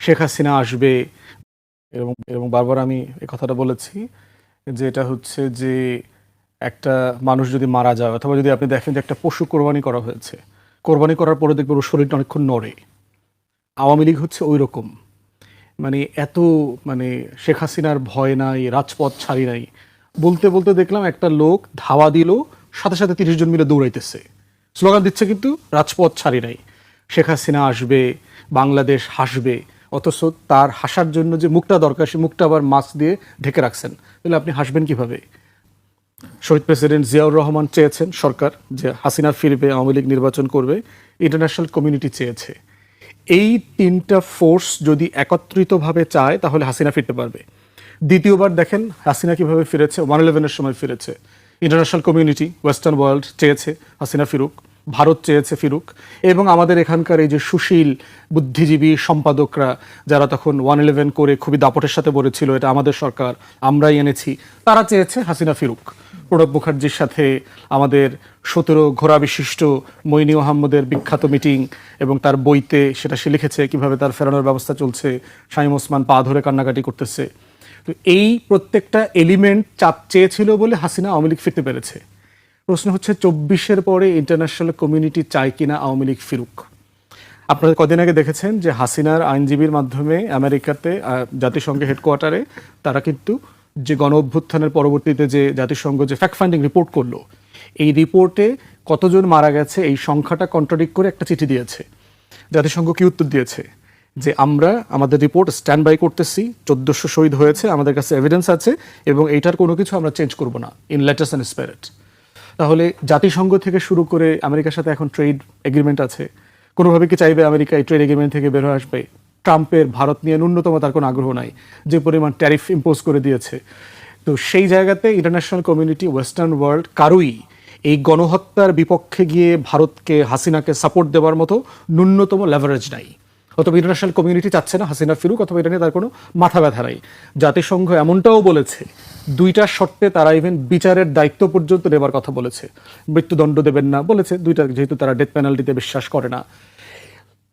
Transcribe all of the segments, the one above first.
শেখ হাসিনা আসবে, এবং এবং বারবার আমি এই কথাটা বলেছি যে এটা হচ্ছে যে একটা মানুষ যদি মারা যায় অথবা যদি আপনি দেখেন যে একটা পশু কোরবানি করা হয়েছে, কোরবানি করার পরে দেখবেন ওর শরীরটা অনেকক্ষণ নড়ে। আওয়ামী লীগ হচ্ছে ওই রকম, মানে এত মানে শেখ হাসিনার ভয় নাই, রাজপথ ছাড়ি নাই। বলতে বলতে দেখলাম একটা লোক ধাওয়া দিল, সাথে সাথে 30 জন মিলে দৌড়াইতেছে, স্লোগান দিচ্ছে কিন্তু রাজপথ ছাড়ি নাই। শেখ হাসিনা আসবে, বাংলাদেশ হাসবে, অথচ তার হাসার জন্য যে মুখটা দরকার সে মুখটা আবার মাস্ক দিয়ে ঢেকে রাখছেন। তাহলে আপনি হাসবেন কিভাবে? শহীদ প্রেসিডেন্ট জিয়াউর রহমান চেয়েছেন সরকার যে হাসিনা ফিরবে, আওয়ামী লীগ নির্বাচন করবে, ইন্টারন্যাশনাল কমিউনিটি চেয়েছে। এই তিনটা ফোর্স যদি একত্রিতভাবে চায় তাহলে হাসিনা ফিরতে পারবে। দ্বিতীয়বার দেখেন হাসিনা কিভাবে ফিরেছে, 111-এর সময় ফিরেছে। ইন্টারন্যাশনাল কমিউনিটি, ওয়েস্টার্ন ওয়ার্ল্ড চেয়েছে হাসিনা ফিরুক, ভারত চেয়েছে ফিরুক, এবং আমাদের এখানকার এই যে সুশীল বুদ্ধিজীবী সম্পাদকরা যারা তখন 111 করে খুবই দাপটের সাথে বলেছিল এটা আমাদের সরকার, আমরাই এনেছি, তারা চেয়েছে হাসিনা ফিরুক। প্রণব মুখার্জির সাথে আমাদের 17 ঘোড়া বিশিষ্ট মইনি আহমদের বিখ্যাত মিটিং, এবং তার বইতে সেটা সে লিখেছে কিভাবে তার ফেরানোর ব্যবস্থা চলছে, শামীম ওসমান পা ধরে কান্নাকাটি করতেছে। তো এই প্রত্যেকটা এলিমেন্ট চাপ চেয়েছিল বলে হাসিনা আওয়ামী লীগ ফিরতে পেরেছে। প্রশ্ন হচ্ছে 24-এর পরে ইন্টারন্যাশনাল কমিউনিটি চায় কিনা আওয়ামী লীগ ফিরুক। আপনারা কদিন আগে দেখেছেন যে হাসিনার আইনজীবীর মাধ্যমে আমেরিকাতে জাতিসংঘের হেডকোয়ার্টারে তারা কিন্তু যে গণ অভ্যুত্থানের পরবর্তীতে যে জাতিসংঘ যে ফ্যাক্ট ফাইন্ডিং রিপোর্ট করলো, এই রিপোর্টে কতজন মারা গেছে এই সংখ্যাটা কন্ট্রাডিক্ট করে একটা চিঠি দিয়েছে। জাতিসংঘ কি উত্তর দিয়েছে? যে আমরা আমাদের রিপোর্ট স্ট্যান্ড বাই করতেছি, 1400 শহীদ হয়েছে, আমাদের কাছে এভিডেন্স আছে, এবং এইটার কোনো কিছু আমরা চেঞ্জ করব না, ইন লেটার্স অ্যান্ড স্পিরিট। তাহলে জাতিসংঘ থেকে শুরু করে আমেরিকার সাথে এখন ট্রেড এগ্রিমেন্ট আছে, কোনোভাবে কি চাইবে আমেরিকা এই ট্রেড এগ্রিমেন্ট থেকে বের হয়ে আসবে? ট্রাম্পের ভারত নিয়ে ন্যূনতম তার কোনো আগ্রহ নাই, যে পরিমাণ ট্যারিফ ইম্পোজ করে দিয়েছে। তো সেই জায়গাতে ইন্টারন্যাশনাল কমিউনিটি, ওয়েস্টার্ন ওয়ার্ল্ড কারোই এই গণহত্যার বিপক্ষে গিয়ে ভারতকে, হাসিনাকে সাপোর্ট দেওয়ার মতো ন্যূনতম লেভারেজ নাই। অথবা ইন্টারন্যাশনাল কমিউনিটি চাচ্ছে না হাসিনা ফিরুক, অথবা এটা নিয়ে তার কোনো মাথা ব্যথা নাই। জাতিসংঘ এমনটাও বলেছে, দুইটা শর্তে তারা ইভেন বিচারের দায়িত্ব পর্যন্ত নেবার কথা বলেছে। মৃত্যুদণ্ড দেবেন না বলেছে, দুইটা, যেহেতু তারা ডেথ পেনাল্টিতে বিশ্বাস করে না,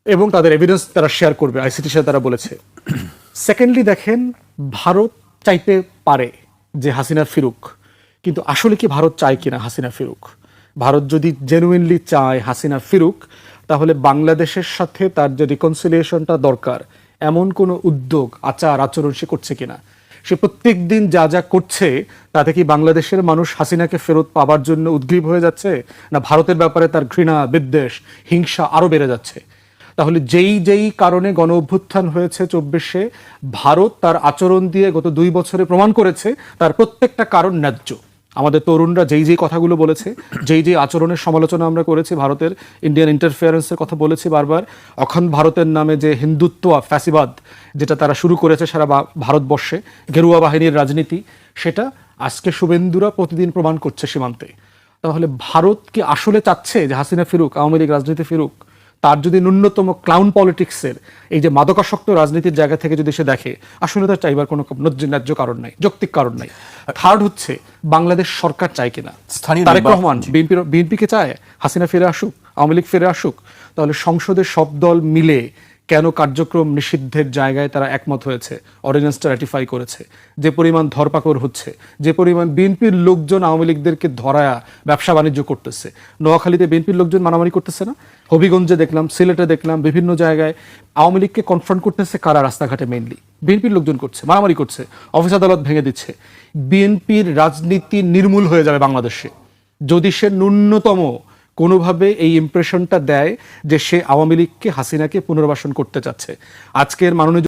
এবং তাদের এভিডেন্স তারা শেয়ার করবে আইসিটির সাথে, তারা বলেছে। সেকেন্ডলি দেখেন, ভারত চাইতে পারে যে হাসিনা ফিরুক, কিন্তু আসলে কি ভারত চায় কিনা হাসিনা ফিরুক? ভারত যদি জেনুইনলি চায় হাসিনা ফিরুক, তাহলে বাংলাদেশের সাথে তার যে রিকনসিলিয়েশনটা দরকার এমন কোনো উদ্যোগ, আচার আচরণ সে করছে কিনা। সে প্রত্যেক দিন যা যা করছে তাতে কি বাংলাদেশের মানুষ হাসিনাকে ফেরত পাবার জন্য উদ্গ্রীব হয়ে যাচ্ছে, না ভারতের ব্যাপারে তার ঘৃণা, বিদ্বেষ, হিংসা আরও বেড়ে যাচ্ছে? তাহলে যেই যেই কারণে গণ অভ্যুত্থান হয়েছে 24-এ, ভারত তার আচরণ দিয়ে গত 2 বছরে প্রমাণ করেছে তার প্রত্যেকটা কারণ ন্যায্য। আমাদের তরুণরা যেই যেই কথাগুলো বলেছে, যেই যেই আচরণের সমালোচনা আমরা করেছি, ভারতের ইন্ডিয়ান ইন্টারফেয়ারেন্সের কথা বলেছি বারবার, অখণ্ড ভারতের নামে যে হিন্দুত্ব ফ্যাসিবাদ যেটা তারা শুরু করেছে সারা ভারতবর্ষে, গেরুয়া বাহিনীর রাজনীতি, সেটা আজকে শুভেন্দুরা প্রতিদিন প্রমাণ করছে সীমান্তে। তাহলে ভারত কি আসলে চাচ্ছে যে হাসিনা ফিরুক, আওয়ামী লীগ রাজনীতি ফিরুক? তার যদি ন্যূনতম ক্লাউন পলিটিক্সের এই যে মাদকাসক্ত রাজনীতির জায়গা থেকে যদি সে দেখে, আসলে তার চাইবার কোনো ন্যায্য কারণ নাই, যৌক্তিক কারণ নাই। থার্ড হচ্ছে বাংলাদেশ সরকার চায় কিনা। তারেক রহমান বিএনপিকে চায় হাসিনা ফিরে আসুক, আওয়ামী লীগ ফিরে আসুক। তাহলে সংসদের সব দল মিলে কেন কার্যক্রম নিষিদ্ধের জায়গায় তারা একমত হয়েছে, অর্ডিন্যান্সটা র্যাটিফাই করেছে? যে পরিমাণ ধরপাকড় হচ্ছে, যে পরিমাণ বিএনপির লোকজন আওয়ামী লীগদেরকে ধরায়া ব্যবসা বাণিজ্য করতেছে, নোয়াখালীতে বিএনপির লোকজন মারামারি করতেছে না? হবিগঞ্জে দেখলাম, সিলেটে দেখলাম, বিভিন্ন জায়গায় আওয়ামী লীগকে কনফ্রন্ট করতেছে কারা? রাস্তাঘাটে মেইনলি বিএনপির লোকজন করছে, মারামারি করছে, অফিস আদালত ভেঙে দিচ্ছে। বিএনপির রাজনীতি নির্মূল হয়ে যাবে বাংলাদেশে যদি সে ন্যূনতম কোনোভাবে এই ইমপ্রেশনটা দেয় যে সে আওয়ামী লীগকে, হাসিনাকে পুনর্বাসন করতে চাচ্ছে। আজকের মাননীয়